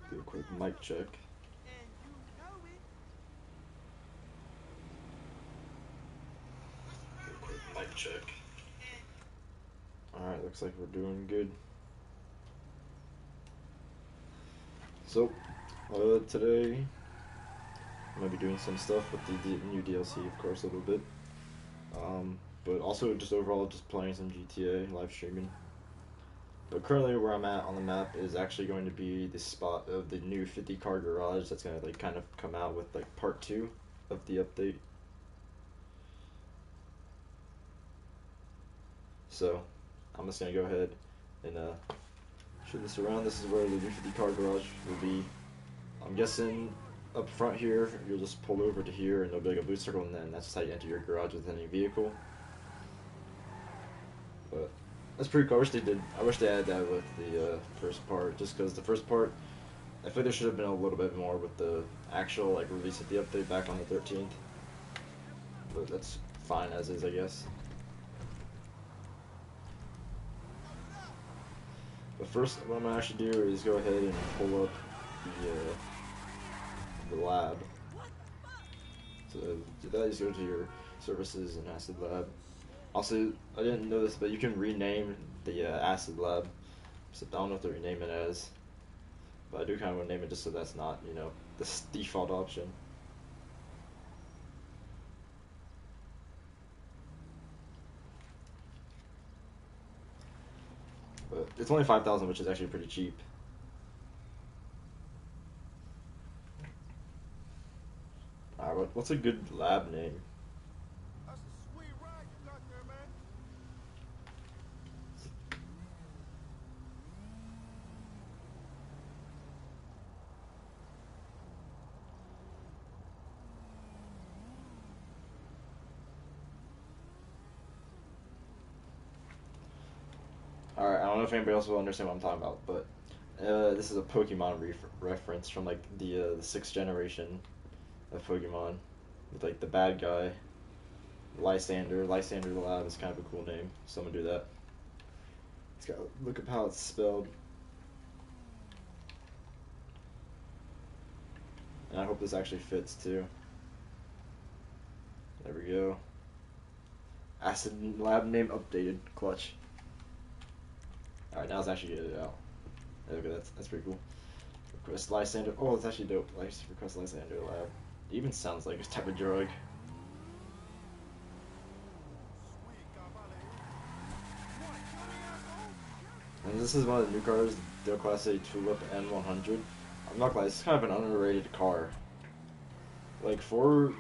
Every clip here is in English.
Do a quick mic check. Do a quick mic check. Alright, looks like we're doing good. So, today I might be doing some stuff with the new DLC, of course, a little bit. But also just overall just playing some GTA, live streaming. But currently where I'm at on the map is actually going to be the spot of the new 50 car garage that's going to like kind of come out with like part 2 of the update. So, I'm just going to go ahead and show this around. This is where the new 50 car garage will be. I'm guessing up front here, you'll just pull over to here and there'll be like a blue circle, and then that's just how you enter your garage with any vehicle. But that's pretty cool. I wish they added that with the first part, just because the first part, I feel like there should have been a little bit more with the actual like release of the update back on the 13th. But that's fine as is, I guess. But first, what I'm gonna actually do is go ahead and pull up the lab. So do that, is go to your services and acid lab. Also, I didn't know this, but you can rename the acid lab. So I don't know what to rename it as, but I do kind of want to name it just so that's not, the default option. But it's only 5,000, which is actually pretty cheap. Alright, what's a good lab name? That's a sweet ride you got there, man. Alright, I don't know if anybody else will understand what I'm talking about, but this is a Pokemon reference from like the 6th generation of Pokemon, with like the bad guy, Lysander. Lysander the Lab is kind of a cool name, so I'm gonna do that. It's got, look up how it's spelled. And I hope this actually fits too. There we go. Acid lab name updated. Clutch. Alright, now let's actually get it out. Okay, that's pretty cool. Request Lysander. Oh, it's actually dope. Request Lysander lab. It even sounds like a type of drug. Sweet cabale. What, you And this is one of the new cars, the Class A Tulip N100. I'm not gonna lie, this is kind of an underrated car. Like, for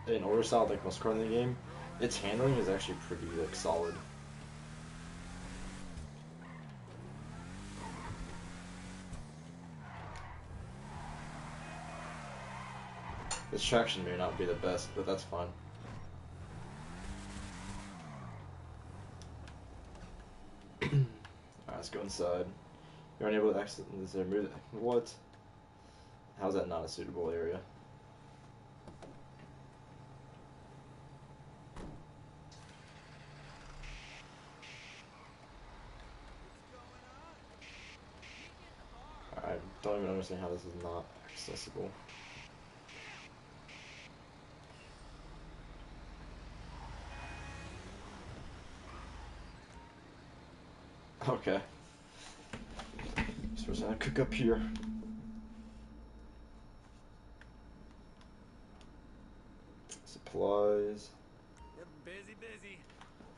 an older style, like most cars in the game, its handling is actually pretty, like, solid. Its traction may not be the best, but that's fine. Alright, let's go inside. You're unable to exit this area. What? How's that not a suitable area? I don't even understand how this is not accessible. Okay. So we're gonna cook up here. Supplies. busy.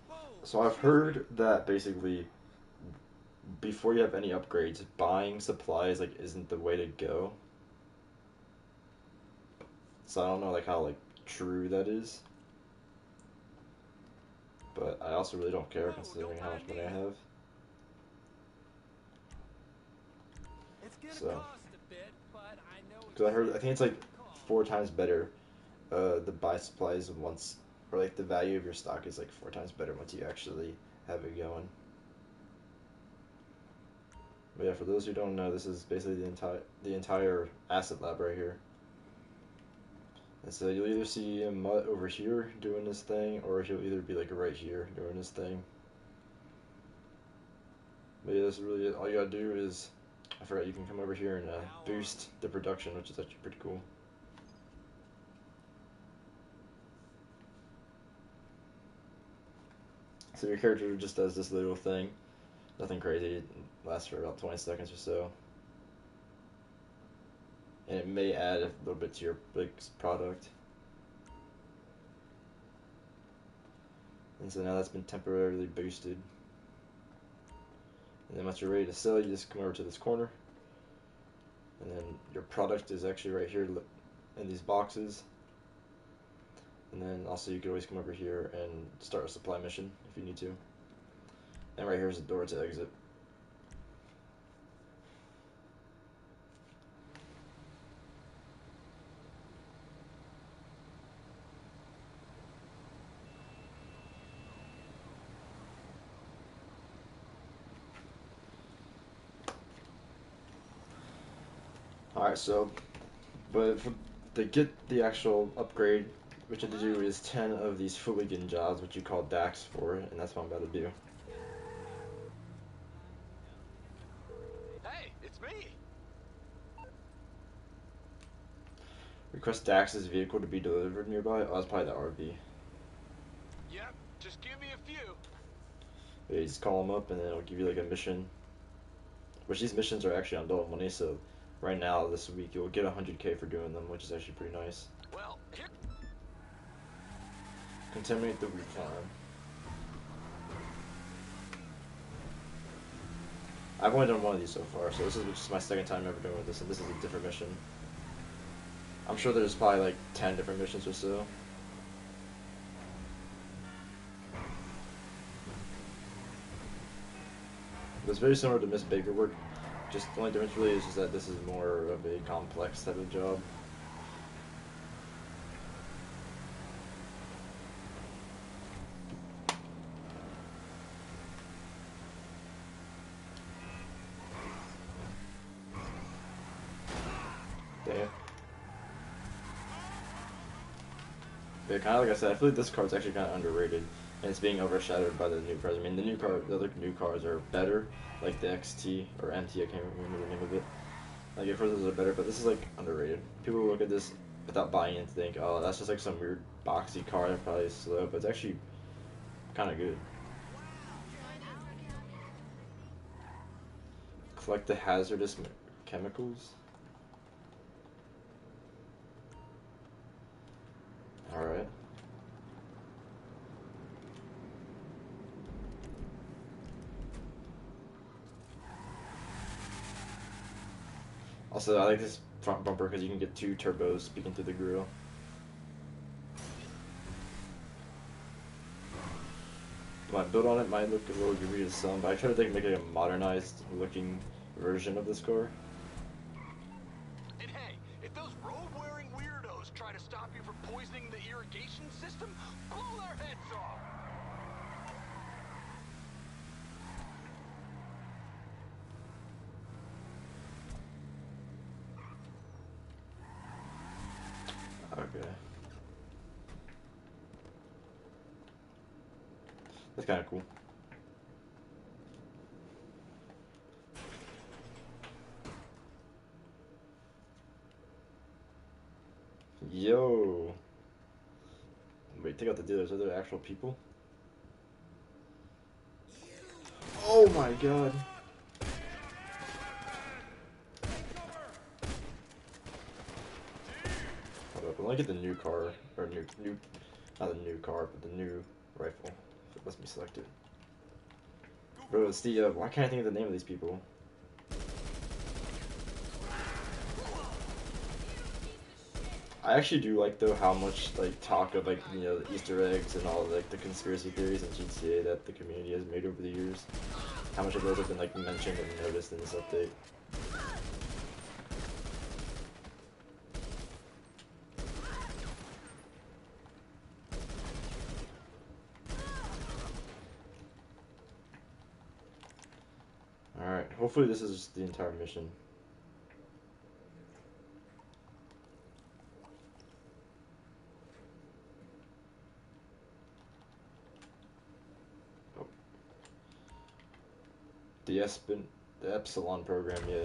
Whoa. So I've heard that basically before you have any upgrades, buying supplies like isn't the way to go. So I don't know like how like true that is. But I also really don't care considering how much money I have. It's gonna So, cost a bit, but I know because I think it's like exactly what it 4 times better to buy supplies once, or like the value of your stock is like 4 times better once you actually have it going. But yeah, for those who don't know, this is basically the entire asset lab right here. And so you'll either see Mutt over here doing this thing, or he'll either be like right here doing this thing. But yeah, that's really it. All you gotta do is I forgot you can come over here and boost the production, which is actually pretty cool. So your character just does this little thing. Nothing crazy. It lasts for about 20 seconds or so. And it may add a little bit to your product. And so now that's been temporarily boosted. And then once you're ready to sell, you just come over to this corner. And then your product is actually right here in these boxes. And then also you can always come over here and start a supply mission if you need to. And right here is the door to exit. Alright, so, but to get the actual upgrade, what you have to do is 10 of these Fooligan jobs, which you call DAX for, and that's what I'm about to do. Hey, it's me. Request Dax's vehicle to be delivered nearby. Oh, that's probably the RV. Yep, just give me a few. Yeah, you just call them up and then it'll give you like a mission. Which these missions are actually on double money, so right now, this week, you'll get 100k for doing them, which is actually pretty nice. Well, here. Contaminate the recon. I've only done one of these so far, so this is just my second time ever doing this, and this is a different mission. I'm sure there's probably like 10 different missions or so. But it's very similar to Miss Baker work. Just the only difference really is just that this is more of a complex type of job. Damn. But kind of like I said, I feel like this card's actually kind of underrated, and it's being overshadowed by the new cars. I mean, the other new cars are better, like the XT or MT. I can't remember the name of it. Like, of course, those are better, but this is like underrated. People look at this without buying it and think, oh, that's just like some weird boxy car that probably is slow, but it's actually kind of good. Collect the hazardous chemicals. Alright. Also, I like this front bumper because you can get 2 turbos peeking through the grill. My build on it might look a little goofy to some, but I try to make it a modernized looking version of this car. And hey, if those road-wearing weirdos try to stop you from poisoning the irrigation system, blow their heads off. Okay. That's kind of cool. Yo. Wait, take out the dealers. Are there actual people? Oh my god. Hold up, I want to get the new car, or not the new car, but the new rifle. If it lets me select it. Bro, it's the, why can't I think of the name of these people? I actually do like, though, how much, like, talk of, like, you know, the Easter eggs and all, like, the conspiracy theories in GTA that the community has made over the years. How much of those have been, like, mentioned and noticed in this update. Alright, hopefully this is the entire mission. Oh. The Espen... The Epsilon program, yeah.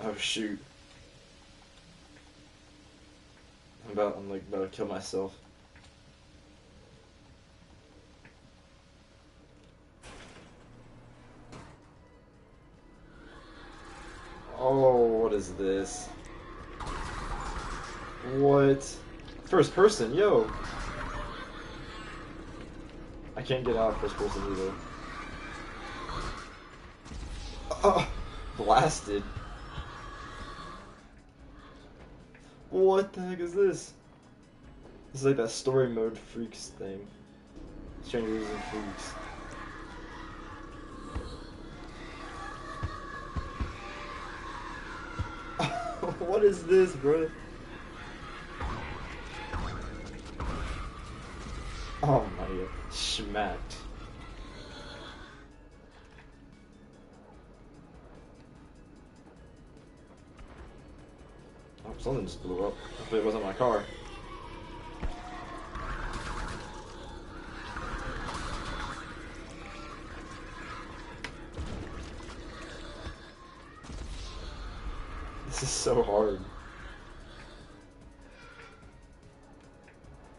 Oh shoot. I'm like about to kill myself. Oh, what is this? What? First person, yo! I can't get out first person either. Blasted. What the heck is this? This is like that story mode freaks thing. Strangers and freaks. What is this, bro? Oh my god. Schmacked. Oh, something just blew up. Hopefully it wasn't my car. This is so hard.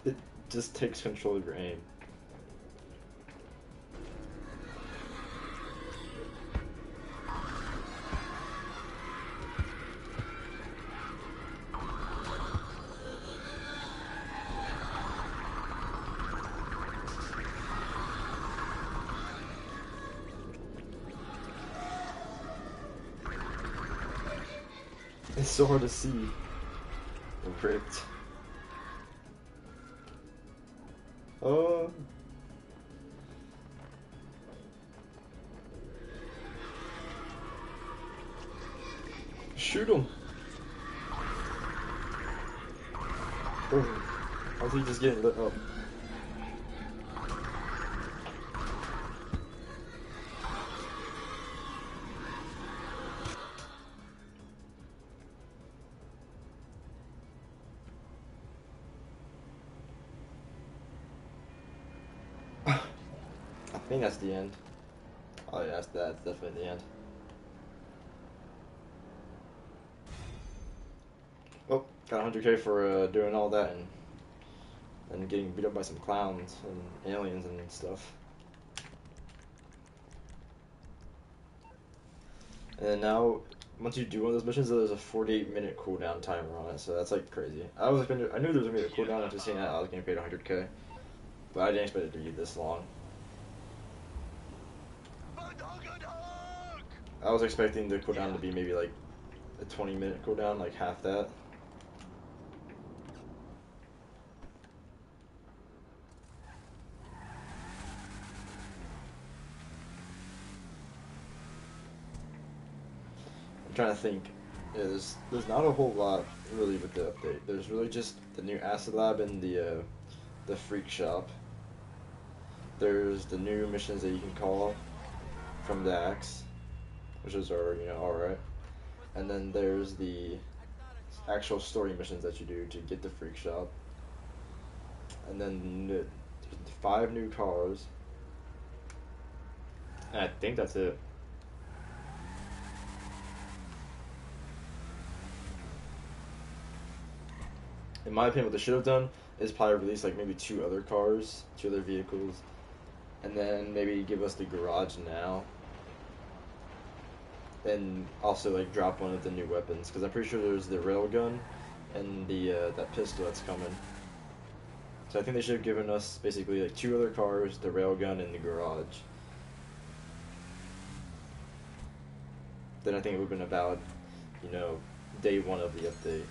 It just takes control of your aim. It's so hard to see. Ripped. Oh. Shoot him. Oh. How's he just getting lit up? I think that's the end. Oh yeah, that's definitely the end. Oh, got 100k for doing all that and getting beat up by some clowns and aliens and stuff. And then now, once you do one of those missions, there's a 48-minute cooldown timer on it, so that's like crazy. I knew there was gonna be a cooldown after seeing that I was getting paid 100k, but I didn't expect it to be this long. I was expecting the cooldown to be maybe like a 20-minute cooldown, like half that. I'm trying to think. Yeah, there's not a whole lot really with the update. There's really just the new acid lab and the freak shop. There's the new missions that you can call from the axe, which is alright. And then there's the actual story missions that you do to get the freak shop. And then the 5 new cars. And I think that's it. In my opinion, what they should have done is probably release like maybe 2 other cars, 2 other vehicles, and then maybe give us the garage now. And also like drop one of the new weapons, because I'm pretty sure there's the railgun and the that pistol that's coming. So I think they should have given us basically like 2 other cars, the railgun, and the garage. Then I think it would have been a valid, day 1 of the update.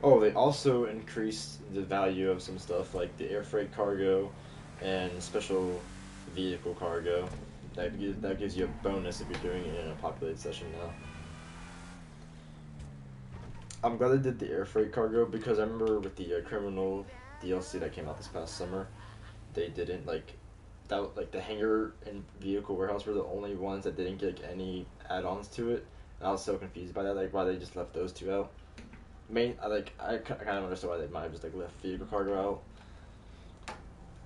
Oh, they also increased the value of some stuff like the air freight cargo and special vehicle cargo. That gives you a bonus if you're doing it in a populated session now. I'm glad they did the air freight cargo because I remember with the criminal DLC that came out this past summer, they didn't that like the hangar and vehicle warehouse were the only ones that didn't get any add-ons to it. And I was so confused by that, like why they just left those two out. I kind of understand why they might have just like left vehicle cargo out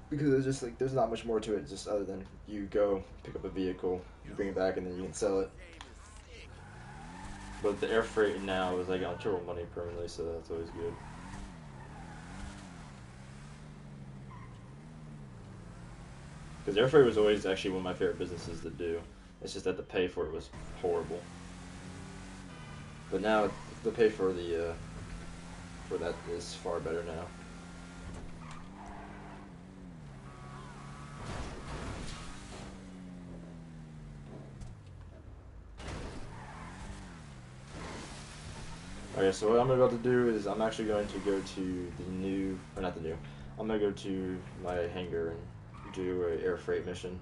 because it's just like there's not much more to it just other than you go pick up a vehicle, you bring it back, and then you can sell it. But the air freight now is like on triple money permanently, so that's always good. Because air freight was always actually one of my favorite businesses to do. It's just that the pay for it was horrible. But now the pay for that is far better now. Okay, so what I'm about to do is I'm actually going to go to the new, or not the new, I'm going to go to my hangar and do a air freight mission.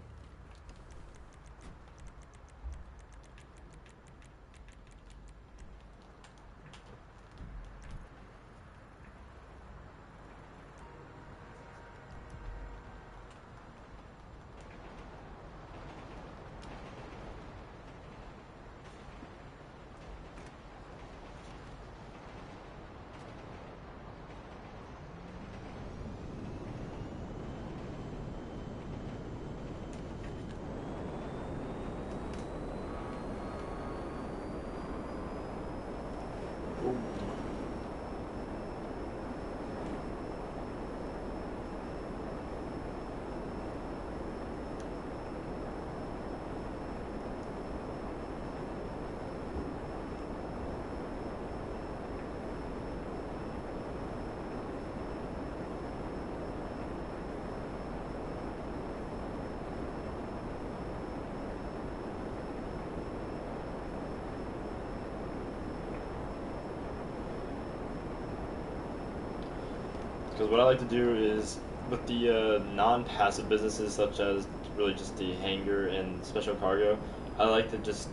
Because what I like to do is with the non-passive businesses such as really just the hangar and special cargo, I like to just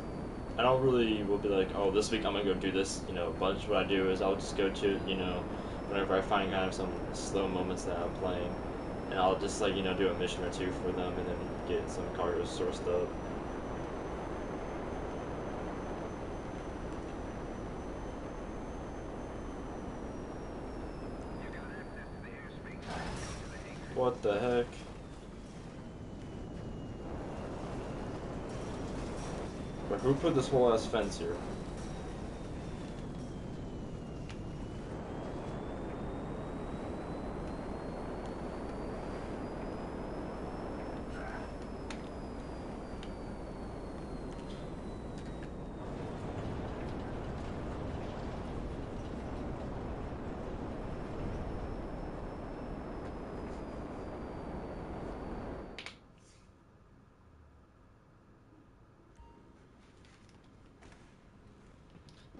I don't really will be like, oh, this week I'm gonna go do this, a bunch. What I do is I'll just go to, whenever I find kind of some slow moments that I'm playing, and I'll just like, do a mission or two for them, and then get some cargo sourced up. What the heck? But who put this whole ass fence here?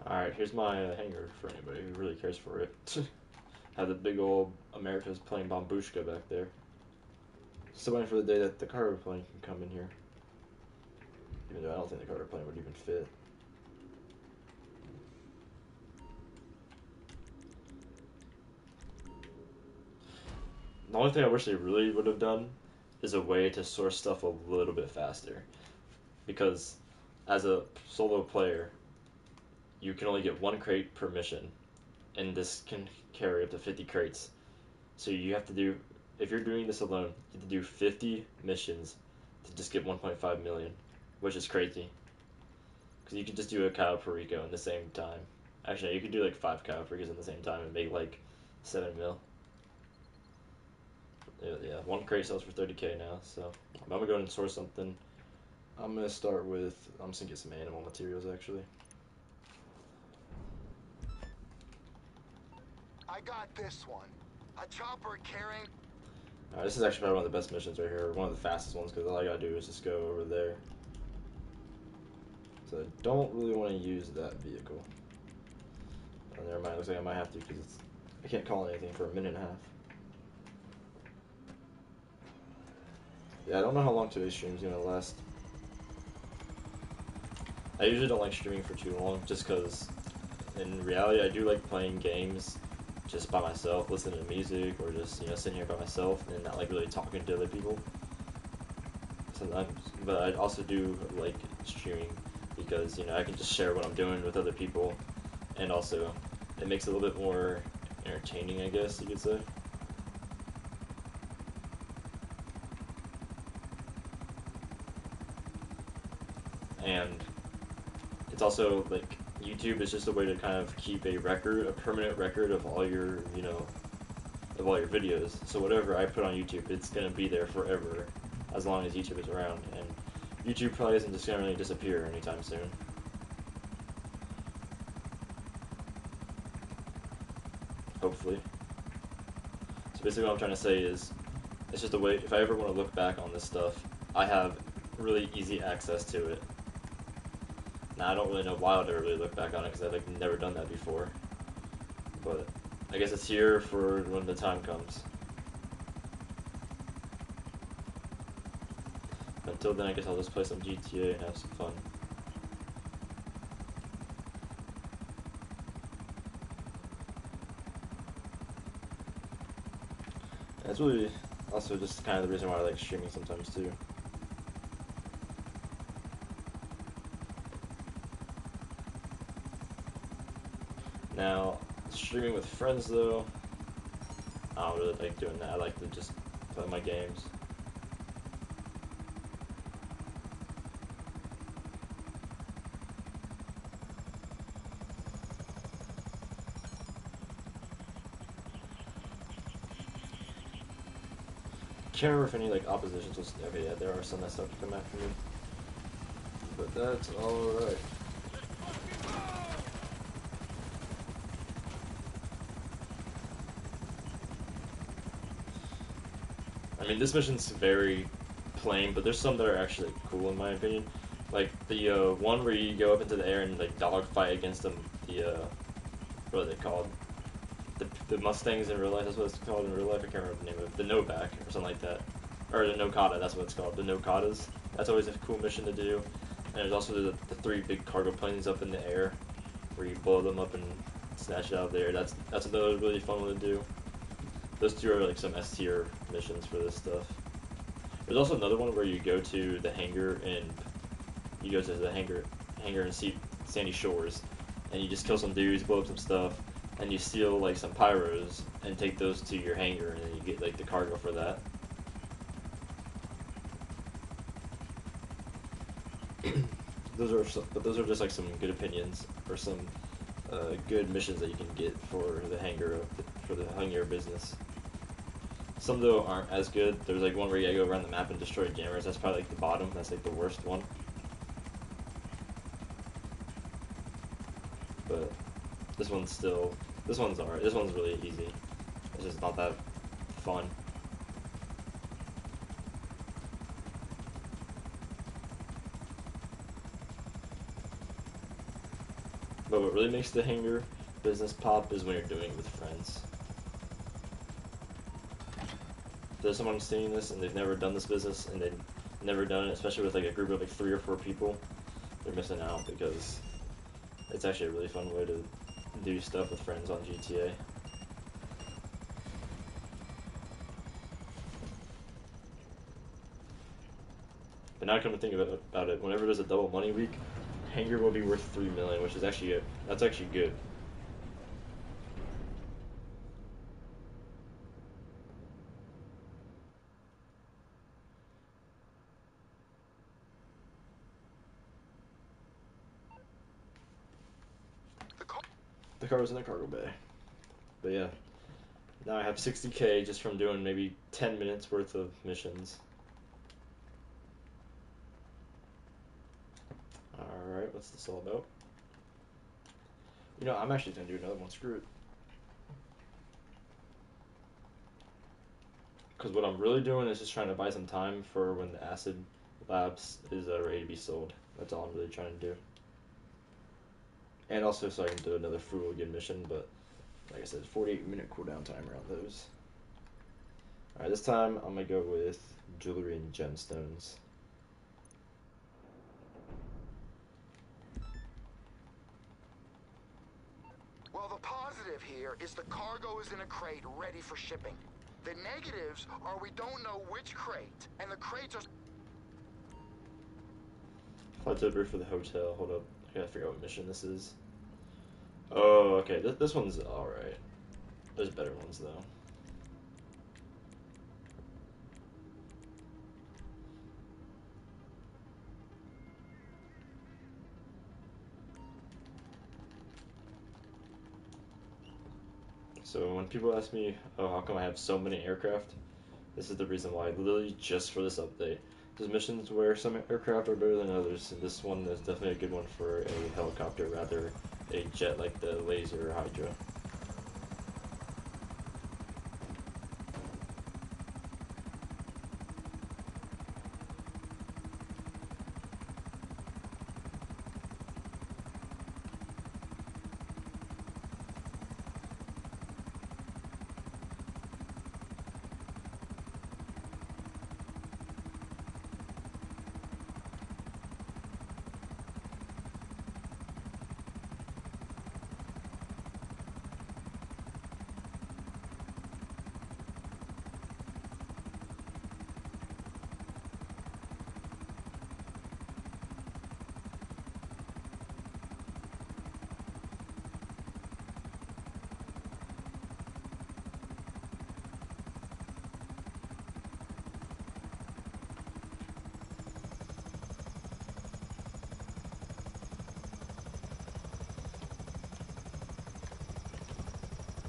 Alright, here's my hangar for anybody who really cares for it. Have the big old America's plane Bombushka back there. Still waiting for the day that the cargo plane can come in here. Even though I don't think the cargo plane would even fit. The only thing I wish they really would have done is a way to source stuff a little bit faster. Because as a solo player, you can only get one crate per mission, and this can carry up to 50 crates. So you have to do, if you're doing this alone, you have to do 50 missions to just get 1.5 million, which is crazy. Because you could just do a Cayo Perico in the same time. Actually, you could do like 5 Cayo Pericos in the same time and make like 7 mil. Yeah, one crate sells for 30k now, so I'm gonna go and source something. I'm gonna start with, I'm just gonna get some animal materials actually. I got this one. A chopper carrying. This is actually probably one of the best missions right here, one of the fastest ones, because all I gotta do is just go over there. So I don't really want to use that vehicle. Oh, never mind, looks like I might have to because it's I can't call anything for a minute and a half. Yeah, I don't know how long today's stream's gonna last. I usually don't like streaming for too long, just because in reality I do like playing games just by myself, listening to music, or just, you know, sitting here by myself and not like really talking to other people sometimes. But I also do like streaming because, you know, I can just share what I'm doing with other people, and also it makes it a little bit more entertaining, I guess you could say. And it's also like YouTube is just a way to kind of keep a record, a permanent record of all your, you know, of all your videos. So whatever I put on YouTube, it's gonna be there forever, as long as YouTube is around. And YouTube probably isn't just gonna really disappear anytime soon. Hopefully. So basically, what I'm trying to say is, it's just a way. If I ever want to look back on this stuff, I have really easy access to it. Now I don't really know why I'd ever really look back on it because I've like never done that before. But I guess it's here for when the time comes. Until then, I guess I'll just play some GTA and have some fun. That's really also just kind of the reason why I like streaming sometimes too. Now, streaming with friends though, I don't really like doing that. I like to just play my games. Can't remember if any like oppositions was okay. Yeah, there are some that start to come after me, but that's all right. I mean, this mission's very plain, but there's some that are actually cool in my opinion. Like the one where you go up into the air and like dogfight against them. The what are they called? The Mustangs in real life. That's what it's called in real life. I can't remember the name of it. The Novak or something like that, or the Nokata. That's what it's called. The Nokatas. That's always a cool mission to do. And there's also the three big cargo planes up in the air, where you blow them up and snatch it out of there. That's another really fun one to do. Those two are like some S tier missions for this stuff. There's also another one where you go to the hangar and you go to the hangar and see Sandy Shores, and you just kill some dudes, blow up some stuff, and you steal like some pyros and take those to your hangar, and then you get like the cargo for that. Those are just like some good opinions or some good missions that you can get for the hangar business. Some though aren't as good. There's like one where you gotta go around the map and destroy jammers. That's probably like the bottom. That's like the worst one. But this one's alright. This one's really easy. It's just not that fun. But what really makes the hangar business pop is when you're doing it with friends. If there's someone seeing this and they've never done this business and they've never done it, especially with like a group of like 3 or 4 people, they're missing out because it's actually a really fun way to do stuff with friends on GTA. But now I come to think about it, whenever there's a double money week, hangar will be worth 3 million, which is actually good. That's actually good. The car was in the cargo bay. But yeah, now I have 60k just from doing maybe 10 minutes worth of missions. Alright, what's this all about? You know, I'm actually gonna do another one. Screw it. Because what I'm really doing is just trying to buy some time for when the Acid Labs is ready to be sold. That's all I'm really trying to do. And also so I can do another Frugal Again mission, but Like I said, 48-minute cooldown timer on those. Alright, this time I'm gonna go with jewelry and gemstones. Well, the positive here is the cargo is in a crate ready for shipping. The negatives are we don't know which crate, and the crates are... Flight over for the hotel. Hold up. I gotta figure out what mission this is. Oh, okay. This one's alright. There's better ones, though. So when people ask me, oh, how come I have so many aircraft? This is the reason why, literally just for this update. There's missions where some aircraft are better than others, and this one is definitely a good one for a helicopter, rather a jet like the Laser Hydra.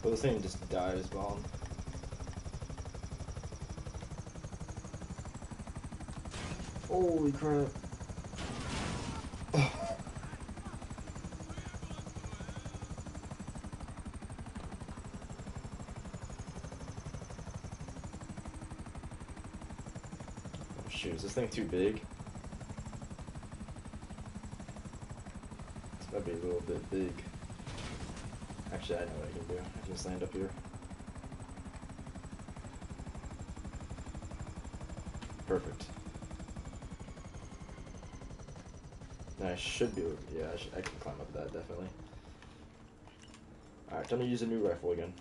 But this thing just died as bomb. Holy crap. Oh shoot, is this thing too big? This might be a little bit big. Actually, I know what I can do. I can just land up here. Perfect. Now I should be able to, yeah, I can climb up that, definitely. Alright, time to use a new rifle again.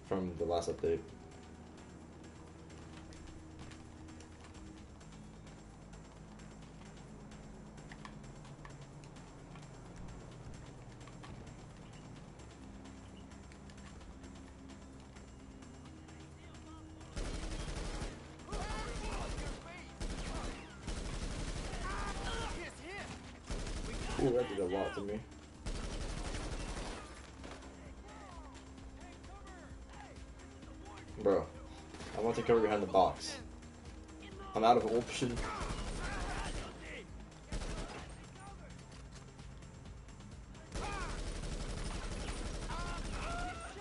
From the last update. Ooh, that did a lot to me. Bro, I want to cover behind the box. I'm out of option.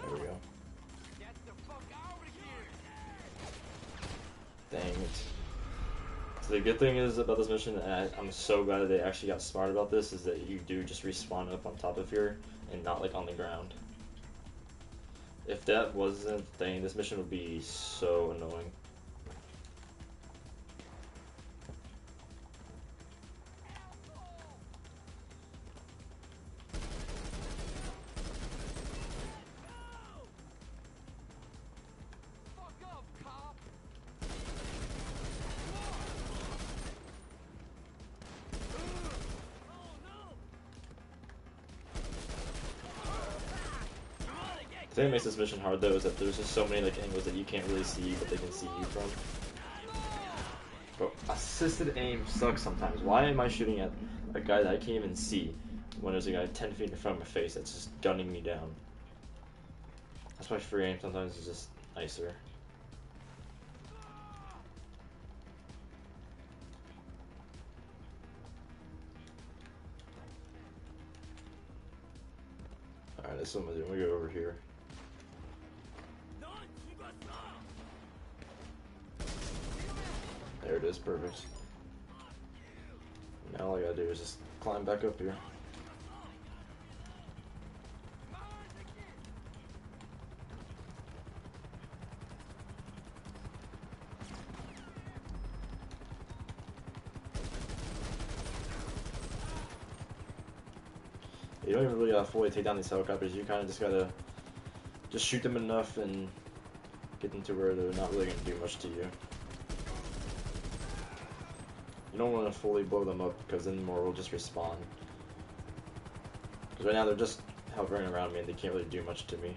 There we go. Dang it. So the good thing is about this mission, and I'm so glad that they actually got smart about this, is that you do just respawn up on top of here and not like on the ground. If that wasn't a thing, this mission would be so annoying. The thing that makes this mission hard though is that there's just so many like angles that you can't really see, but they can see you from. Bro, assisted aim sucks sometimes. Why am I shooting at a guy that I can't even see when there's a guy 10 feet in front of my face that's just gunning me down? That's why free aim sometimes is just nicer. Alright, that's what I'm gonna do. I'm gonna go over here. There it is, perfect. Now all I gotta do is just climb back up here. You don't even really fully take down these helicopters. You kind of just gotta just shoot them enough and get them to where they're not really gonna do much to you. You don't want to fully blow them up because then more will just respawn. Because right now they're just hovering around me and they can't really do much to me.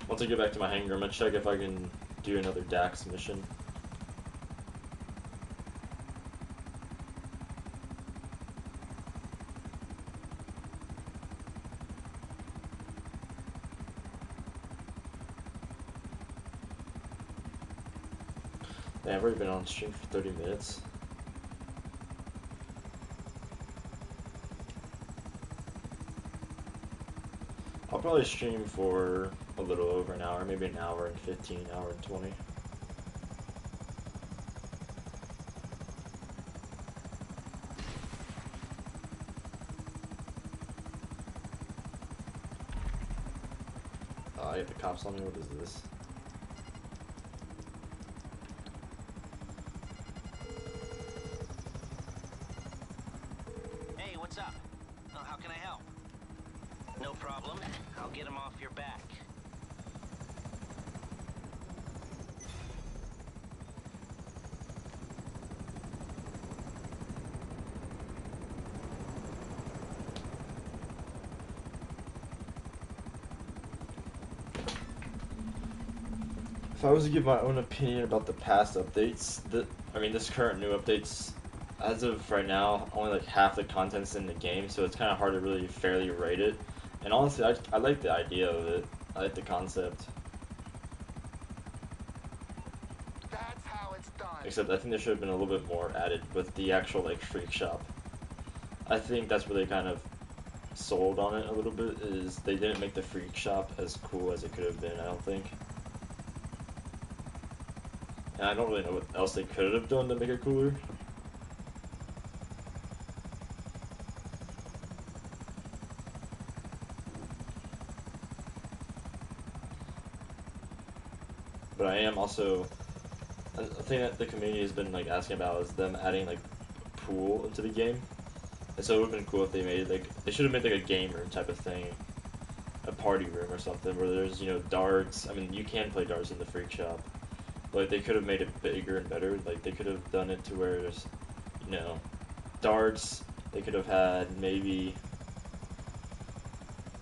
Once I get back to my hangar, I'm gonna check if I can do another Dax mission. Yeah, I've already been on stream for 30 minutes. I'll probably stream for a little over an hour, maybe an hour and 15, hour and 20. I have the cops on me, what is this? Hey, what's up? Oh, how can I help? No problem. I'll get him off your back. If I was to give my own opinion about the past updates, this current new updates, as of right now, only like half the content's in the game, so it's kind of hard to really fairly rate it. And honestly, I like the idea of it. I like the concept. That's how it's done. Except I think there should have been a little bit more added with the actual like freak shop. I think that's where they kind of sold on it a little bit, is they didn't make the freak shop as cool as it could have been, I don't think. And I don't really know what else they could have done to make it cooler. But I am also, a thing that the community has been like asking about is them adding like pool into the game. And so it would have been cool if they made like, they should have made like a game room type of thing, a party room or something where there's, you know, darts. I mean, you can play darts in the freak shop, but they could have made it bigger and better. Like they could have done it to where there's, you know, darts. They could have had maybe,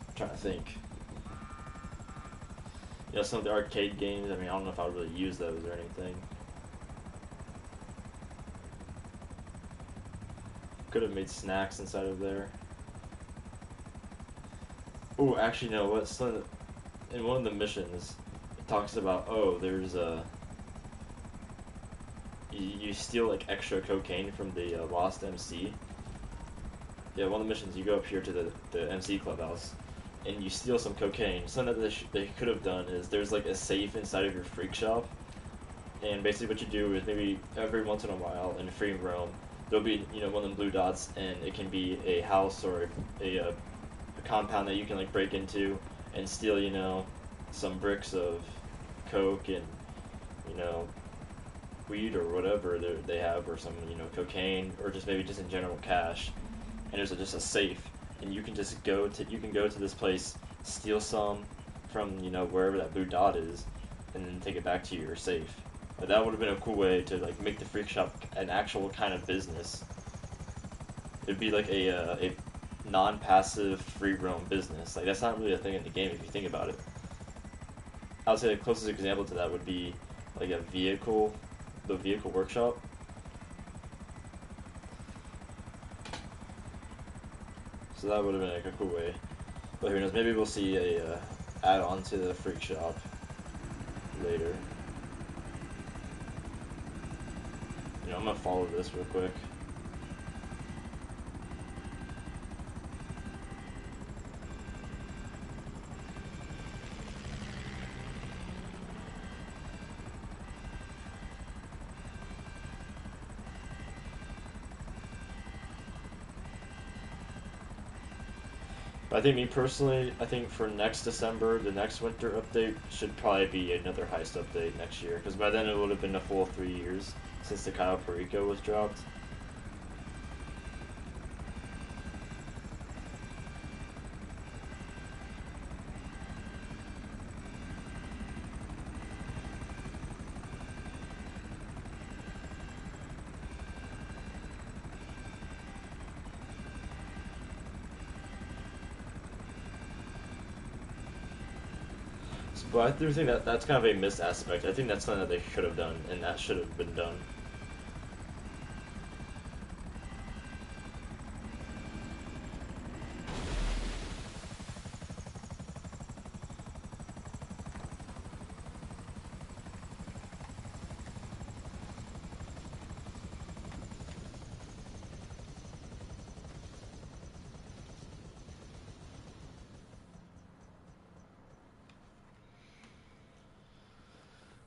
I'm trying to think. You know, some of the arcade games, I mean, I don't know if I would really use those or anything. Could have made snacks inside of there. Oh, actually, no, what's in one of the missions, it talks about, oh, there's a, you steal, like, extra cocaine from the Lost MC. Yeah, one of the missions, you go up here to the MC clubhouse, and you steal some cocaine. Something that they could have done is there's like a safe inside of your freak shop, and basically what you do is maybe every once in a while in free roam there'll be, you know, one of them blue dots, and it can be a house or a compound that you can like break into and steal, you know, some bricks of coke and, you know, weed or whatever they have, or some, you know, cocaine, or just maybe just in general cash. And there's just a safe, and you can just go to this place, steal some from, you know, wherever that blue dot is, and then take it back to your safe. Like, that would have been a cool way to like make the freak shop an actual kind of business. It'd be like a non-passive free roam business. Like, that's not really a thing in the game if you think about it. I would say the closest example to that would be like the vehicle workshop. So that would have been like a cool way. But who knows, maybe we'll see a add-on to the freak shop later. You know, I'm gonna follow this real quick. But I think me personally, I think for next December, the next winter update should probably be another heist update next year, because by then it would have been a full 3 years since the Cayo Perico was dropped. But I do think that that's kind of a missed aspect. I think that's something that they should have done, and that should have been done.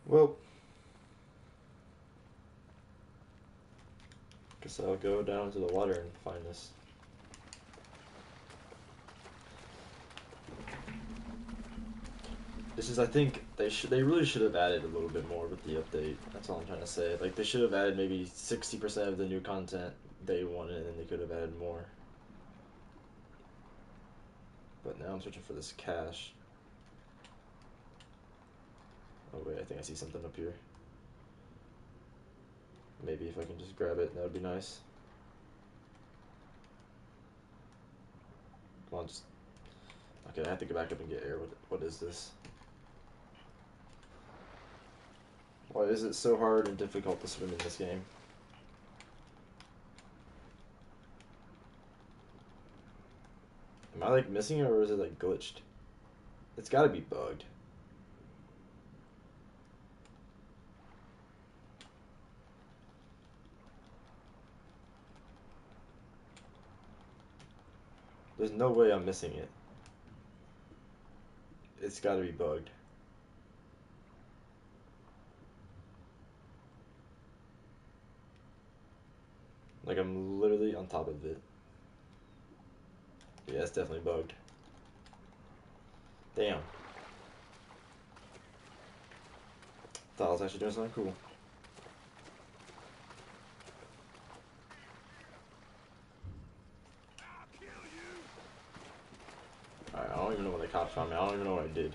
Well, guess I'll go down to the water and find this. This is, I think, they really should have added a little bit more with the update. That's all I'm trying to say. Like, they should have added maybe 60% of the new content day one, and then they could have added more. But now I'm searching for this cache. Oh wait, I think I see something up here. Maybe if I can just grab it, that would be nice. Come on, just... Okay, I have to go back up and get air. What is this? Why is it so hard and difficult to swim in this game? Am I like missing it, or is it like glitched? It's gotta be bugged. There's no way I'm missing it. It's gotta be bugged. Like, I'm literally on top of it. Yeah, it's definitely bugged. Damn. Thought I was actually doing something cool. Alright, I don't even know what the cops found me. I don't even know what I did.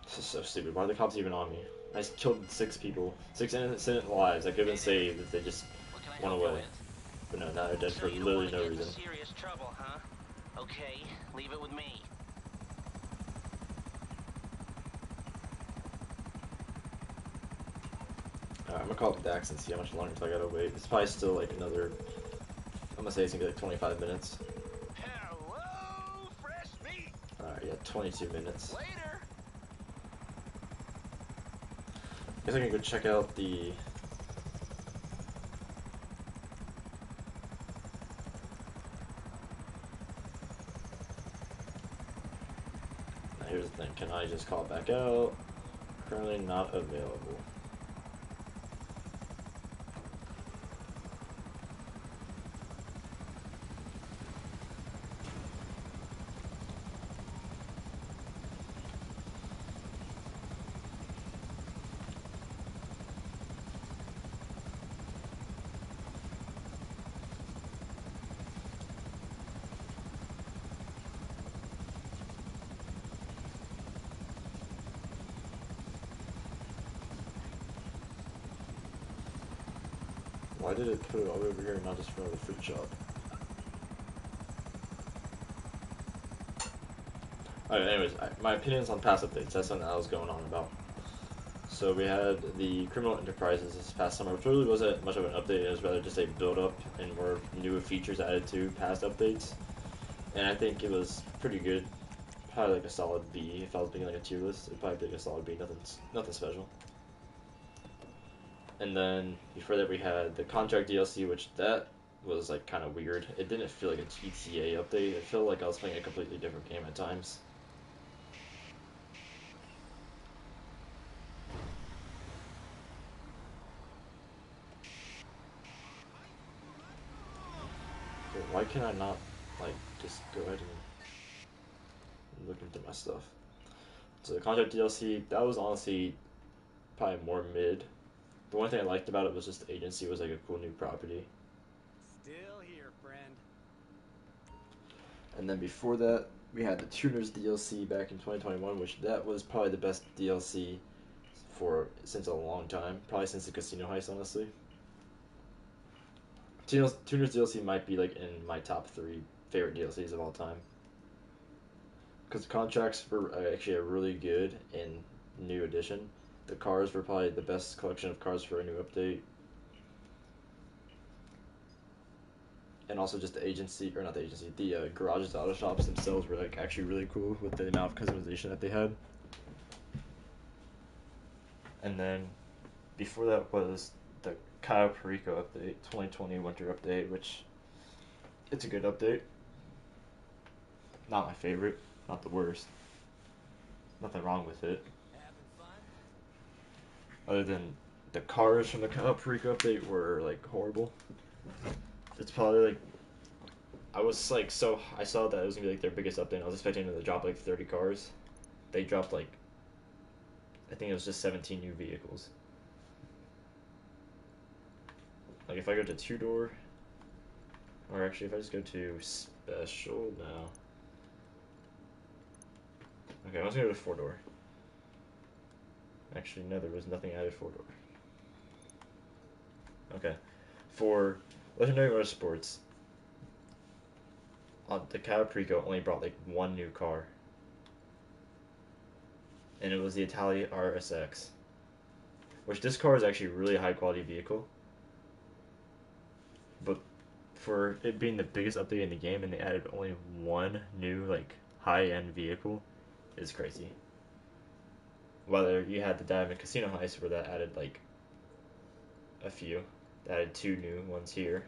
This is so stupid. Why are the cops even on me? I just killed 6 people. 6 innocent lives. I could have been saved if they just went away. But no, now they're dead for literally no reason. Serious trouble, huh? Okay, leave it with me. Alright, I'm gonna call up Dax and see how much longer until I gotta wait. It's probably still like another... I'm gonna say it's gonna be like 25 minutes. Hello, fresh meat. Alright, yeah, 22 minutes. Later. I guess I can go check out the... Now here's the thing, can I just call it back out? Currently not available. Why did it put it all over here and not just for the fruit shop? Alright, anyways, my opinions on past updates, that's something I was going on about. So we had the Criminal Enterprises this past summer, which really wasn't much of an update, it was rather just a build-up and more newer features added to past updates. And I think it was pretty good. Probably like a solid B. If I was making like a tier list, it'd probably be like a solid B, nothing special. And then before that we had the Contract DLC, which that was like kind of weird. It didn't feel like a GTA update. It felt like I was playing a completely different game at times. can I not like just go ahead and look into my stuff? So the Contract DLC, that was honestly probably more mid. The one thing I liked about it was just the agency was like a cool new property. Still here, friend. And then before that, we had the Tuners DLC back in 2021, which that was probably the best DLC for since a long time, probably since the Casino Heist, honestly. Tuners DLC might be like in my top 3 favorite DLCs of all time. Because the contracts were actually a really good and new addition. The cars were probably the best collection of cars for a new update. And also just the agency, or not the agency, the garages, auto shops themselves were like actually really cool with the amount of customization that they had. And then before that was the Cayo Perico update, 2020 winter update, which it's a good update. Not my favorite, not the worst. Nothing wrong with it. Other than the cars from the Cayo Perico update were like horrible. It's probably like I was like so I saw that it was gonna be like their biggest update. I was expecting them to drop like 30 cars. They dropped like I think it was just 17 new vehicles. Like if I go to 2-door, or actually if I just go to special now. Okay, I was gonna go to 4-door. Actually, no, there was nothing added 4-door. Okay, for Legendary Motorsports, the Cayo Perico only brought like one new car, and it was the Italia RSX, which this car is actually a really high quality vehicle. But for it being the biggest update in the game and they added only one new like high-end vehicle is crazy. Whether you had the Diamond Casino Heist where that added like a few, that added 2 new ones here.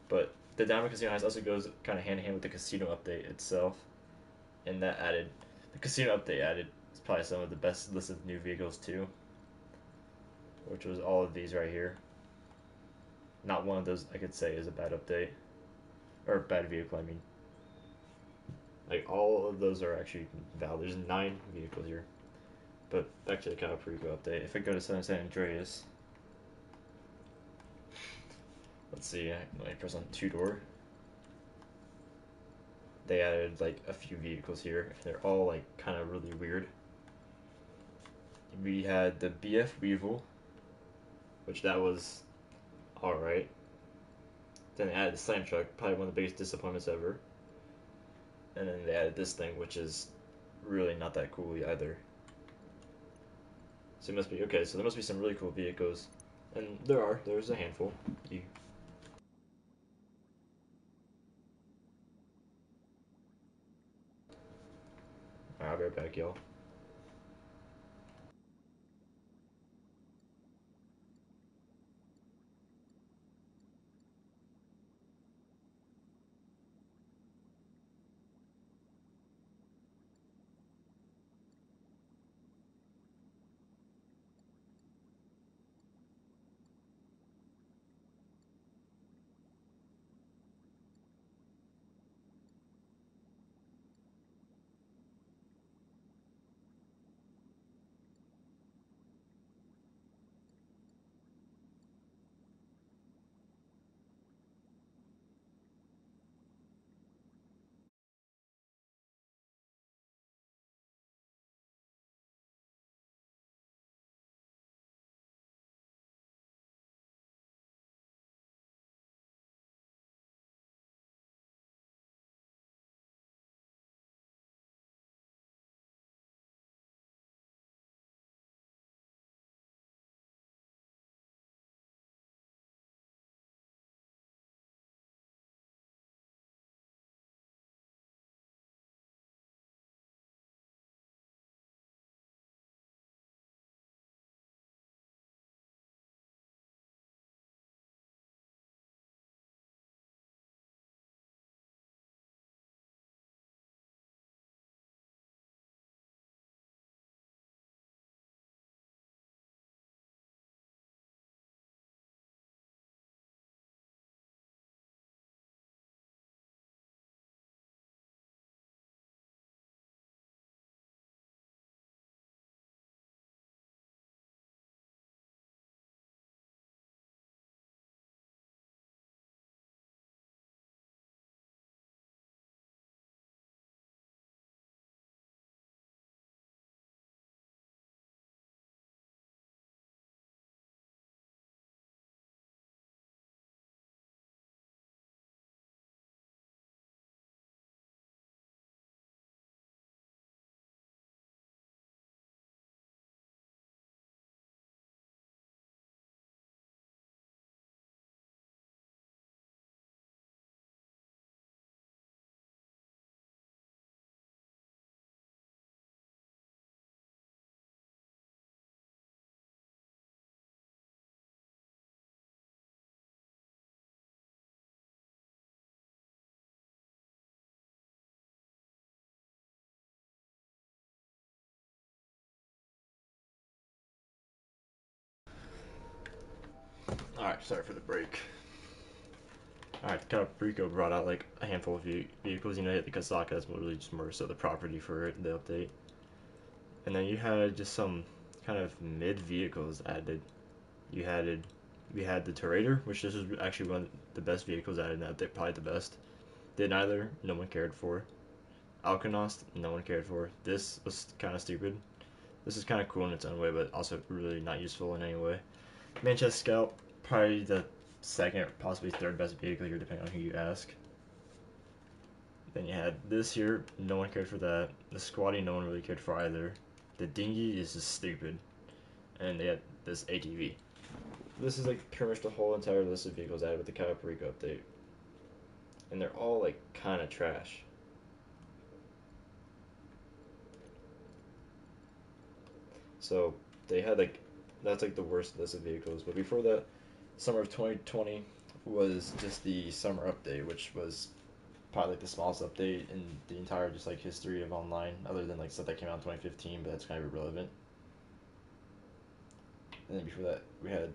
But the Diamond Casino Heist also goes kind of hand in hand with the casino update itself, and that added the casino update added probably some of the best listed new vehicles too, which was all of these right here. Not one of those I could say is a bad update. Or a bad vehicle, I mean. Like, all of those are actually valid. There's 9 vehicles here. But back to the Cayo Perico update. If I go to San Andreas, let's see, when I press on 2-door, they added, like, a few vehicles here. They're all, like, kind of really weird. We had the BF Weevil, which that was alright. Then they added the Slam Truck, probably one of the biggest disappointments ever. And then they added this thing, which is really not that cool either. So it must be, okay, so there must be some really cool vehicles. And there's a handful. Alright, I'll be right back, y'all. Alright, sorry for the break. Alright, Rico brought out like a handful of vehicles. You know, the Kazaka is literally just more so the property for it, the update. And then you had just some kind of mid vehicles added. We had the Turator, which this was actually one of the best vehicles added in that update, probably the best. Did neither, no one cared for. Alkanost, no one cared for. This was kind of stupid. This is kind of cool in its own way, but also really not useful in any way. Manchester Scout, probably the second, possibly third best vehicle here, depending on who you ask. Then you had this here, no one cared for that. The Squatty, no one really cared for either. The Dinghy is just stupid. And they had this ATV. This is like pretty much the whole entire list of vehicles added with the Cayo Perico update. And they're all like kind of trash. So they had like, that's like the worst list of vehicles. But before that, summer of 2020 was just the summer update, which was probably like the smallest update in the entire just like history of online, other than like stuff that came out in 2015, but that's kind of irrelevant. And then before that, we had,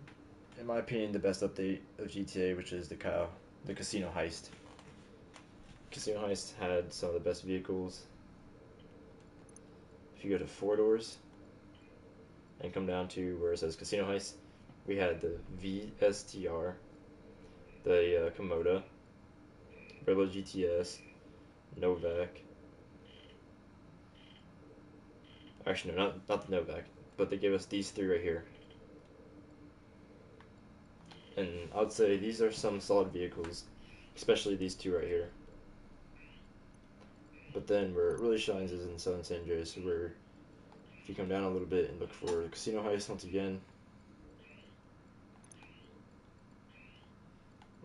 in my opinion, the best update of GTA, which is the Casino Heist. Casino Heist had some of the best vehicles. If you go to 4 doors and come down to where it says Casino Heist, we had the VSTR, the Komoda, Rebel GTS, Novak. Actually, no, not the Novak, but they gave us these 3 right here. And I would say these are some solid vehicles, especially these 2 right here. But then where it really shines is in Southern San Andreas, where if you come down a little bit and look for the Casino Heist once again.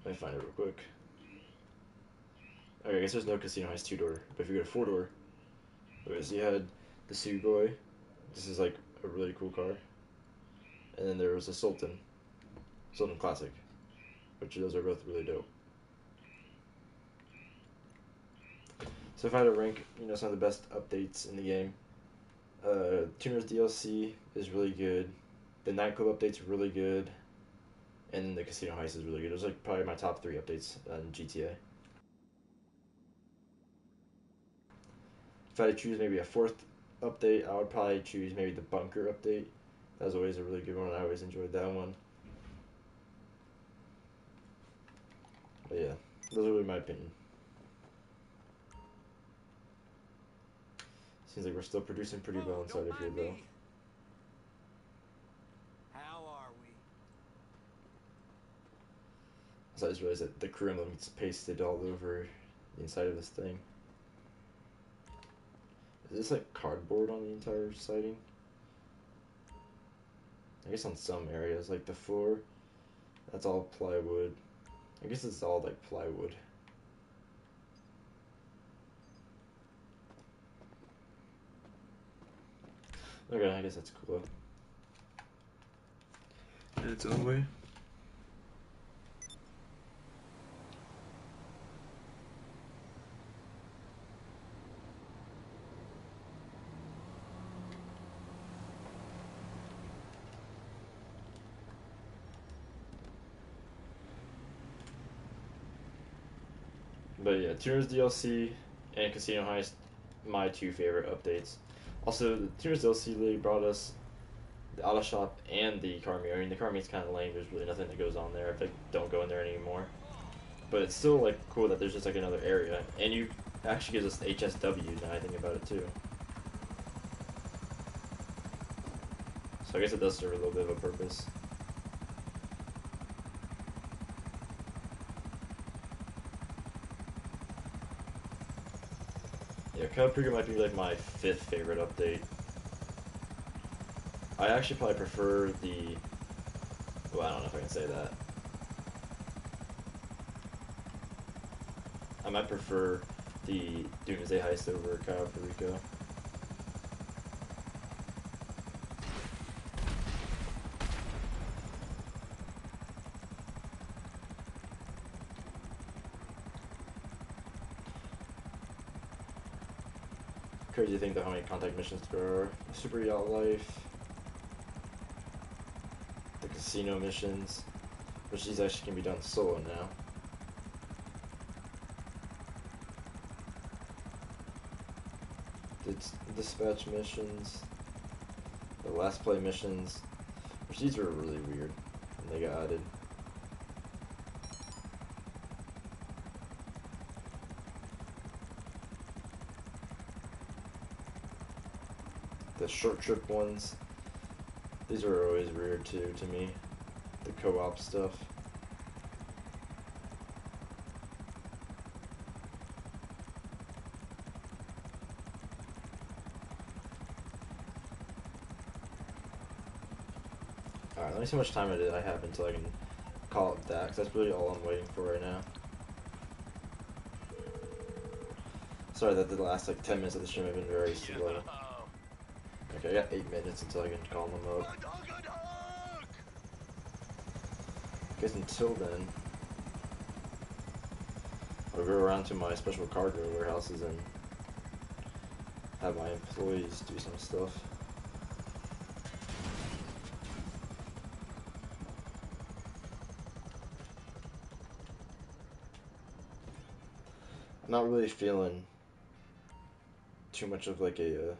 Let me find it real quick. Okay, I guess there's no Casino Heist 2-door, but if you go to 4-door, so you had the Sugoi. This is like a really cool car. And then there was the Sultan Classic, which those are both really dope. So if I had to rank, some of the best updates in the game, Tuner's DLC is really good. The Nightclub update's really good. And then the Casino Heist is really good. Those are like probably my top 3 updates on GTA. If I had to choose maybe a 4th update, I would probably choose maybe the Bunker update. That was always a really good one. I always enjoyed that one. But yeah, those are really my opinion. Seems like we're still producing pretty well inside of here, though. How are we? So I just realized that the crew emblem gets pasted all over the inside of this thing. Is this like cardboard on the entire siding? I guess on some areas, like the floor, that's all plywood. I guess it's all like plywood. Okay, I guess that's cool. In its own way. But yeah, Tuner's DLC and Casino Heist, my 2 favorite updates. Also, the Tuner's DLC really brought us the auto shop and the car meet. I mean, the car meet's kind of lame. There's really nothing that goes on there. I don't go in there anymore. But it's still like cool that there's just like another area, and you actually gives us the HSW now I think about it too. So I guess it does serve a little bit of a purpose. Yeah, Cayo Perico might be like my 5th favorite update. I actually probably prefer the... Well, I don't know if I can say that. I might prefer the Doomsday Heist over Cayo Perico. Crazy to think that how many contact missions there are. The Super Yacht Life, the casino missions, Which these actually can be done solo now. The dispatch missions, the last play missions, which these were really weird when they got added. The short trip ones, these were always weird too to me. The co-op stuff. Alright, let me see how much time I have until I can call it that, 'cause that's really all I'm waiting for right now. Sorry that the last like 10 minutes of the stream have been very slow. Okay, I got 8 minutes until I can call them up. Guess until then, I'll go around to my special cargo warehouses and have my employees do some stuff. I'm not really feeling too much of like a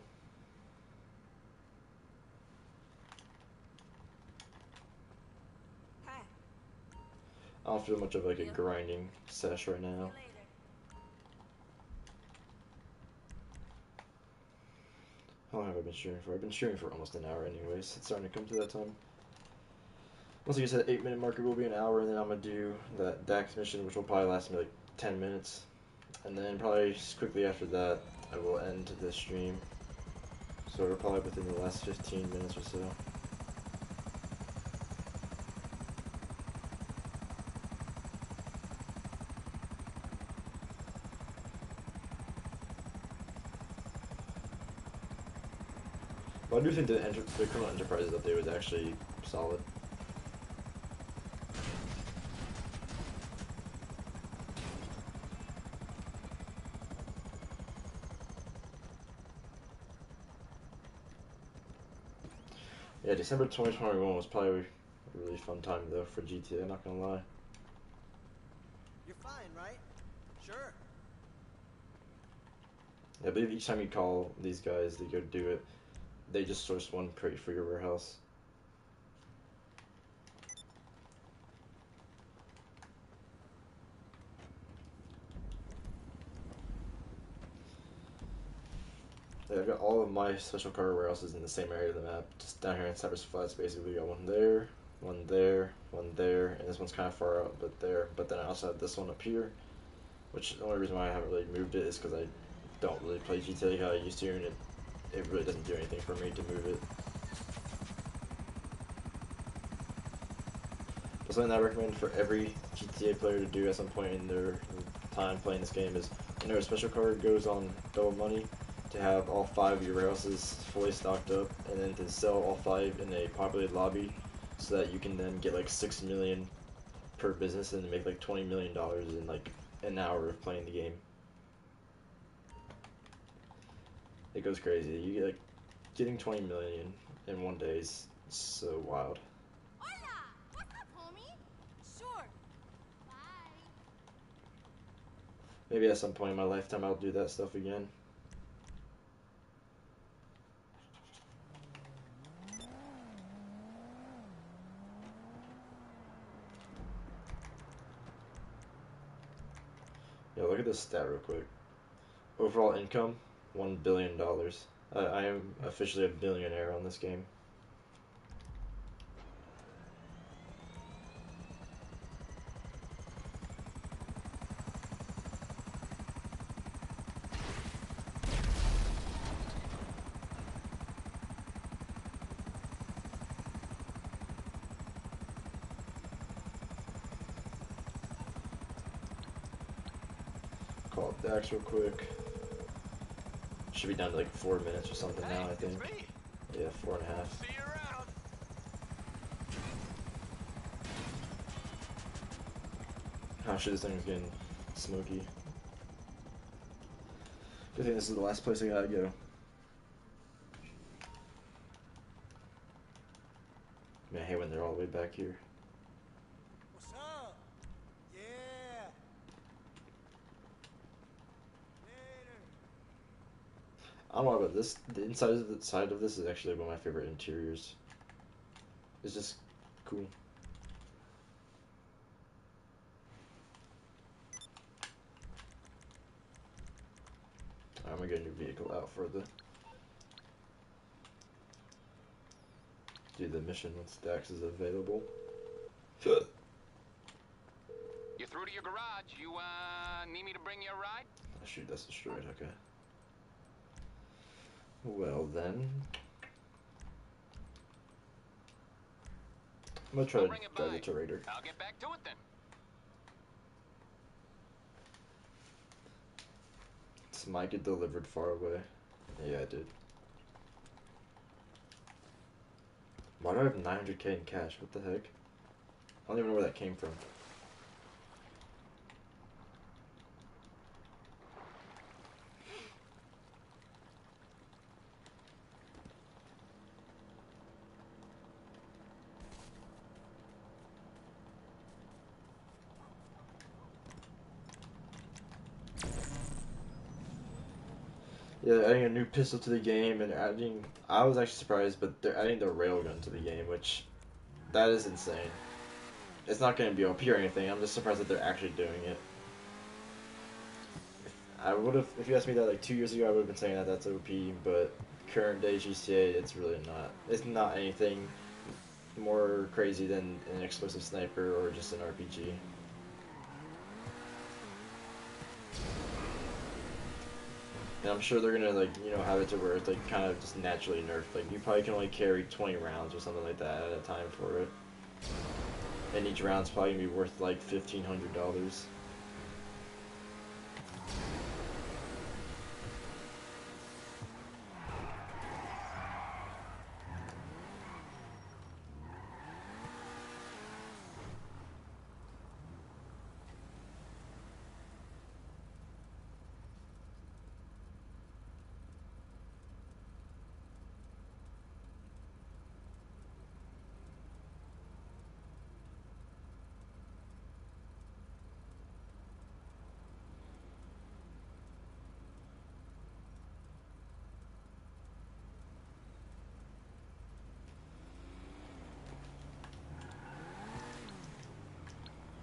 I don't feel much of like a grinding sesh right now. How long have I been streaming for? I've been streaming for almost an hour anyways. It's starting to come to that time. Once I get to the 8-minute marker, will be an hour, and then I'm going to do that Dax mission, which will probably last me like 10 minutes. And then probably just quickly after that, I will end the stream. So we're probably within the last 15 minutes or so. But I do think the Criminal Enterprises update was actually solid. Yeah, December 2021 was probably a really fun time though for GTA, I'm not gonna lie. You're fine, right? Sure. Yeah, I believe each time you call these guys to go do it, they just source one crate for your warehouse. Yeah, I've got all of my special cargo warehouses in the same area of the map, just down here in Cypress Flats. Basically, we got one there, one there, one there, and this one's kind of far out, but there. But then I also have this one up here, which the only reason why I haven't really moved it is because I don't really play GTA how I used to, and it really doesn't do anything for me to move it. But something that I recommend for every GTA player to do at some point in their time playing this game is, whenever a special card goes on Double Money, to have all 5 of your warehouses fully stocked up, and then to sell all 5 in a populated lobby, so that you can then get like 6 million per business and make like $20 million in like an hour of playing the game. It goes crazy. You get like getting 20 million in one day is so wild. Hola! What's up, homie? Sure. Bye. Maybe at some point in my lifetime I'll do that stuff again. Yeah, look at this stat real quick. Overall income, $1 billion. I am officially a billionaire on this game. Call up Dax real quick. Should be down to like 4 minutes or something now, I think. Yeah, 4.5. See you around. Oh shit, this thing is getting smoky. Good thing this is the last place I gotta go. Man, I hate when they're all the way back here. What's I don't know about this. The inside of the side of this is actually one of my favorite interiors. It's just cool. I'm gonna get a new vehicle out for the do the mission once Dax is available. You're through to your garage. You, need me to bring you a ride? Oh, shoot, that's destroyed. Okay. Well then, I'm gonna try I'll to bring it drive by. the Turator. I'll get back to it then. This might get delivered far away. Yeah, I did. Why do I have 900k in cash? What the heck? I don't even know where that came from. Yeah, they're adding a new pistol to the game and adding... I was actually surprised, but they're adding the railgun to the game, which... That is insane. It's not going to be OP or anything, I'm just surprised that they're actually doing it. I would have... If you asked me that like 2 years ago, I would have been saying that that's OP, but current day GTA, it's really not. It's not anything more crazy than an explosive sniper or just an RPG. And I'm sure they're gonna, like, you know, have it to where it's, like, kind of just naturally nerfed. Like, you probably can only carry 20 rounds or something like that at a time for it. And each round's probably gonna be worth, like, $1,500.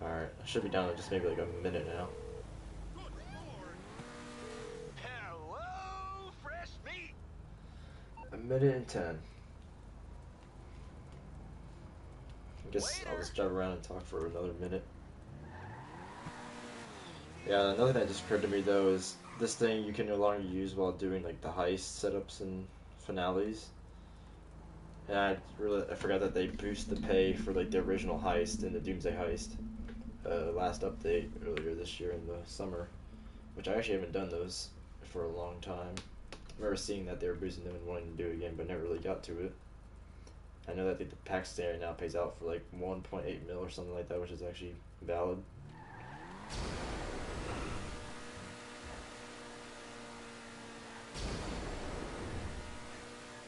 Alright, I should be down in just maybe like a minute now. Hello, fresh meat. A minute and 10. I guess I'll just drive around and talk for another minute. Yeah, another thing that just occurred to me though is this thing you can no longer use while doing like the heist setups and finales. And I forgot that they boost the pay for like the original heist and the Doomsday heist. Last update earlier this year in the summer, which I actually haven't done those for a long time. I remember seeing that they were boosting them and wanting to do it again, but never really got to it. I know that the Pakistan now pays out for like 1.8 mil or something like that, which is actually valid.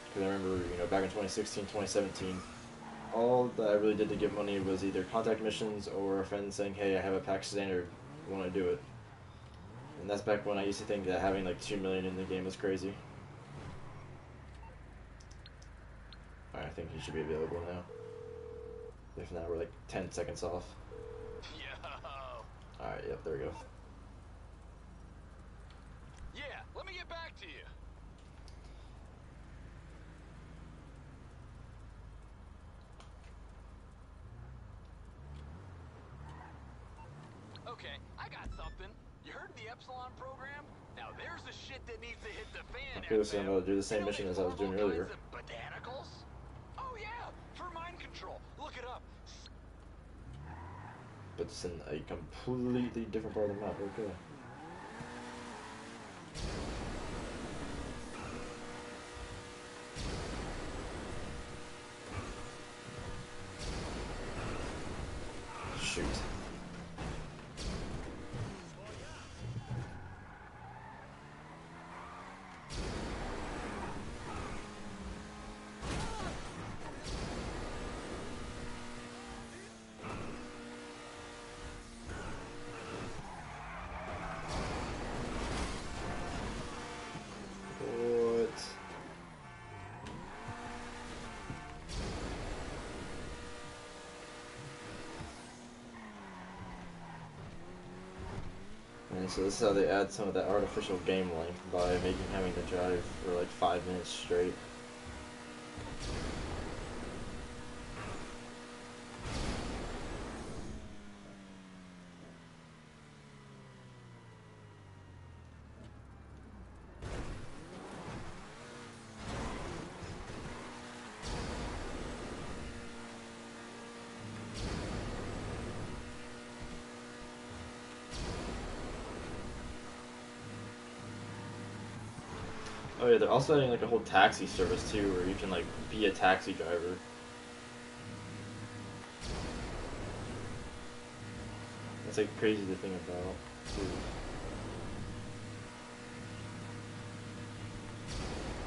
Because I remember, you know, back in 2016, 2017, all that I really did to get money was either contact missions or a friend saying, hey, I have a pack standard, want to do it? And that's back when I used to think that having like 2 million in the game was crazy. Alright, I think he should be available now. If not, we're like 10 seconds off. Yo. Alright, yep, there we go. Yeah, let me get back to you. Okay, I got something. You heard of the Epsilon program? Now there's the shit that needs to hit the fan. Okay, so I'm about to do the same You know mission they as I was form doing all earlier. kinds of botanicals? Oh yeah, for mind control. Look it up. But it's in a completely different part of the map, okay. Shoot. So this is how they add some of that artificial game length by having to drive for like 5 minutes straight. Oh yeah, they're also adding like a whole taxi service too, where you can like be a taxi driver. That's like crazy to think about, too.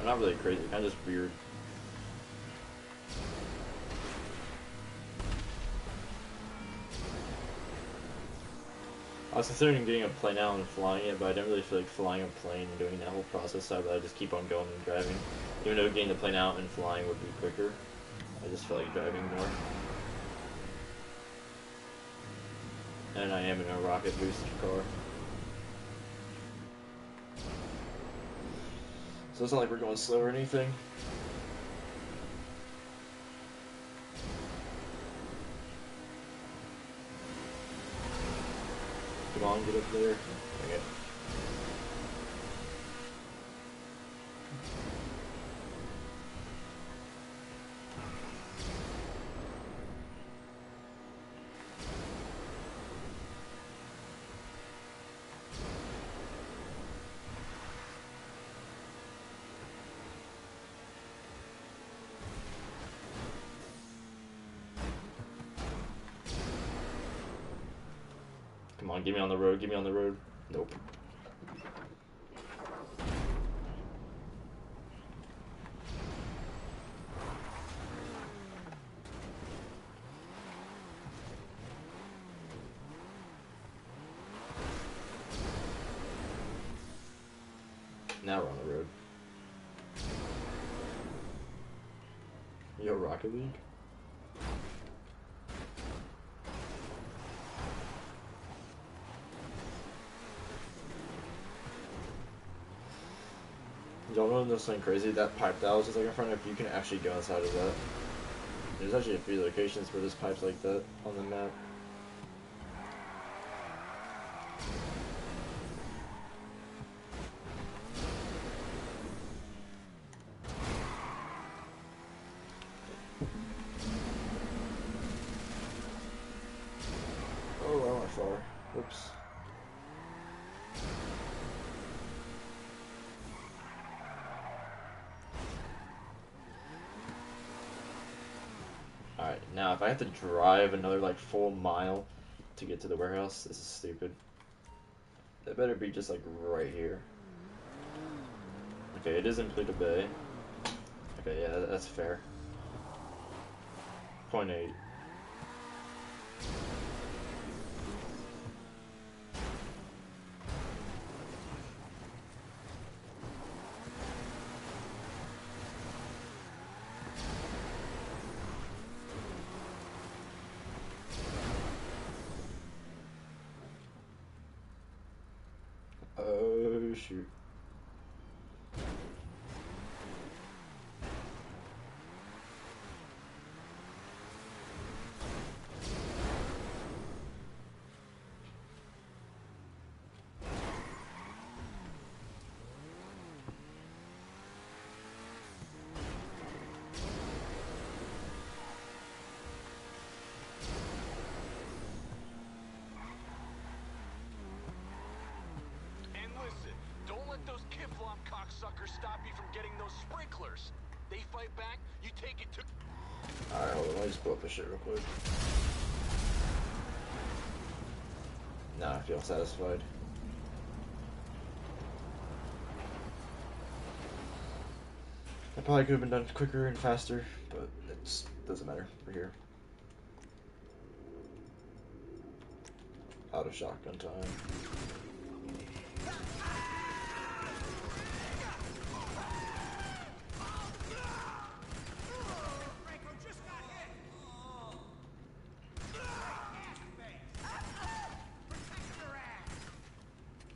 Or not really crazy, kind of just weird. I was considering getting a plane out and flying it, but I didn't really feel like flying a plane and doing that whole process, so I'd rather just keep on going and driving. Even though getting the plane out and flying would be quicker, I just feel like driving more. And I am in a rocket booster car. So it's not like we're going slow or anything. Come on, get up there. Okay. Come on, get me on the road, get me on the road. Nope. Now we're on the road. Yo, Rocket League? Y'all know this thing crazy? That pipe that was just like in front of, you can actually go inside of that. There's actually a few locations where there's pipes like that on the map. Oh, I went far. Whoops. Alright, now if I have to drive another like full mile to get to the warehouse, this is stupid. That better be just like right here. Okay, it is in Pluto Bay. Okay, yeah, that's fair. 0.8. Oh, shoot. And listen, don't let those Kiflom cocksuckers stop you from getting those sprinklers. They fight back, you take it to... Alright, hold on, let me just pull up this shit real quick. Now I feel satisfied. I probably could have been done quicker and faster, but it doesn't matter. We're here. Out of shotgun time.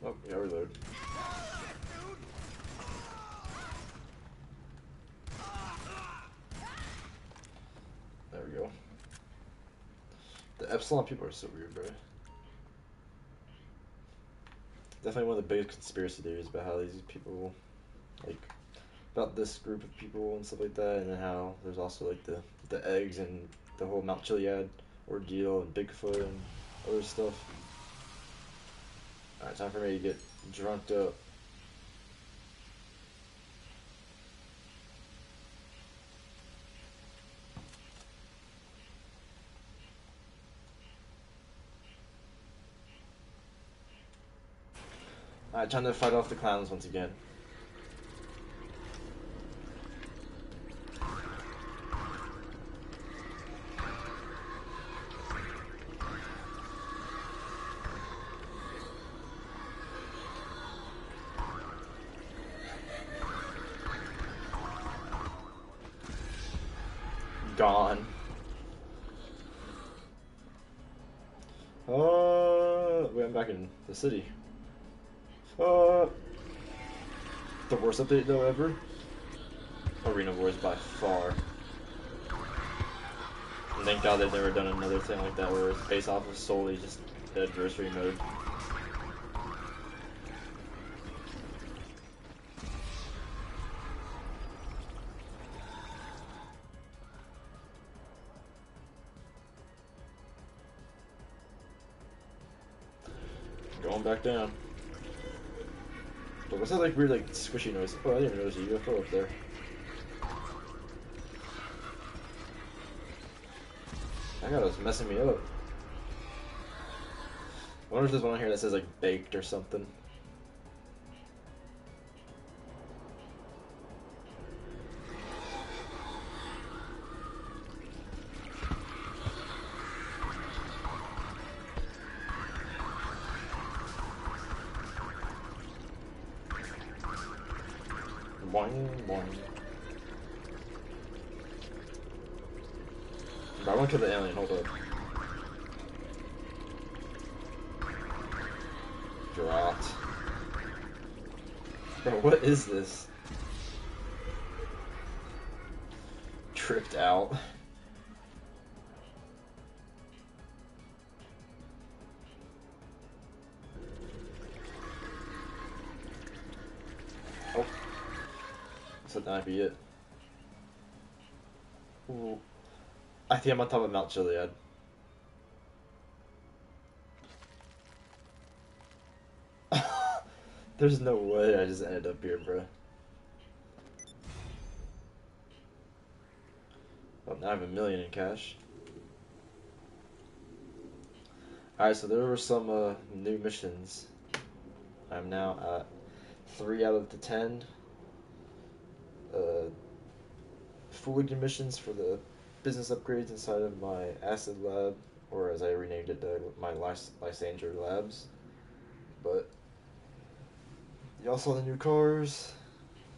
Oh, reload. There we go. The Epsilon people are so weird, bro. Definitely one of the biggest conspiracy theories about how these people, like, about this group of people and stuff like that, and then how there's also like the eggs and the whole Mount Chiliad ordeal and Bigfoot and other stuff. Alright, time for me to get drunked up. Alright, time to fight off the clowns once again. Gone. Wait, I'm back in the city. The worst update though ever. Arena Wars by far. And thank God they've never done another thing like that where it's based off of solely just the adversary mode. Going back down. But what's that like weird like squishy noise? Oh, I didn't even notice a UFO up there. That guy was messing me up. I wonder if there's one on here that says like baked or something. Boing, boing. Bro, I want to kill the alien, hold up. Dropped. Bro, what is this? Tripped out. Oh. So that might be it. Ooh. I think I'm on top of Mount Chiliad. There's no way I just ended up here, bro. Oh, now I have $1 million in cash. Alright, so there were some new missions. I'm now at 3 out of the 10 Fooligan missions for the business upgrades inside of my Acid Lab, or as I renamed it, my Lysanger Labs. But y'all saw the new cars.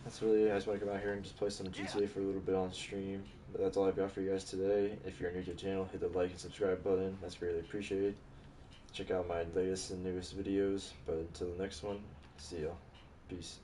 That's really, I just want to come out here and just play some GTA for a little bit on stream. But that's all I've got for you guys today. If you're new to the channel, hit the like and subscribe button. That's greatly appreciated. Check out my latest and newest videos. But until the next one, see ya. Peace.